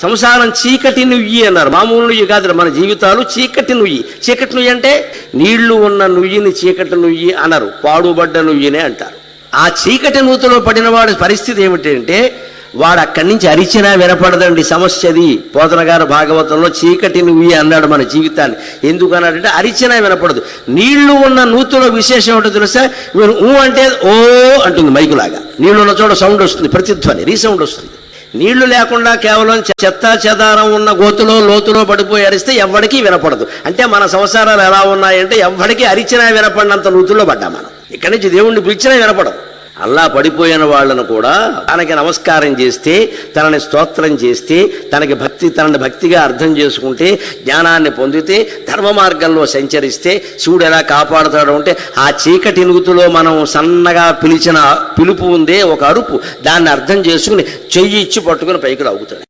సంసారం చీకటి నుయ్యి అన్నారు. మామూలు నుయ్యి కాదు, మన జీవితాలు చీకటి నుయ్యి. చీకటి నుయ్యి అంటే నీళ్లు ఉన్న నుయ్యిని చీకటి నుయ్యి అనరు, పాడుబడ్డ నుయ్యినే అంటారు. ఆ చీకటి నూతిలో పడిన వాడి పరిస్థితి ఏమిటంటే వాడు అక్కడి నుంచి అరిచినా వినపడదండి. సమస్యది. పోతన గారు భాగవతంలో చీకటి నువ్వు అన్నాడు మన జీవితాన్ని. ఎందుకు అన్నాడంటే అరిచినా వినపడదు. నీళ్లు ఉన్న నూతిలో విశేషం ఏంటో తెలుసా? మీరు ఊ అంటే ఓ అంటుంది మైకులాగా. నీళ్లు ఉన్న చోట సౌండ్ వస్తుంది, ప్రతిధ్వని, రీసౌండ్ వస్తుంది. నీళ్లు లేకుండా కేవలం చెత్త చెదారం ఉన్న గోతులో లోతులో పడిపోయి అరిస్తే ఎవ్వడికి వినపడదు. అంటే మన సంసారాలు ఎలా ఉన్నాయంటే ఎవ్వడికి అరిచినా వినపడినంత నూతుల్లో పడ్డా మనం. ఇక్కడి నుంచి దేవుణ్ణి పిలిచినా వినపడదు. అల్లా పడిపోయిన వాళ్ళను కూడా తనకి నమస్కారం చేస్తే, తనని స్తోత్రం చేస్తే, తనని భక్తిగా అర్థం చేసుకుంటే, జ్ఞానాన్ని పొందితే, ధర్మ మార్గంలో సంచరిస్తే శివుడు ఎలా కాపాడుతాడు అంటే ఆ చీకటి నుగుతులో మనం సన్నగా పిలిచిన పిలుపు ఉందే, ఒక అరుపు, దాన్ని అర్థం చేసుకుని చెయ్యి ఇచ్చి పట్టుకుని పైకి లాగుతాడు.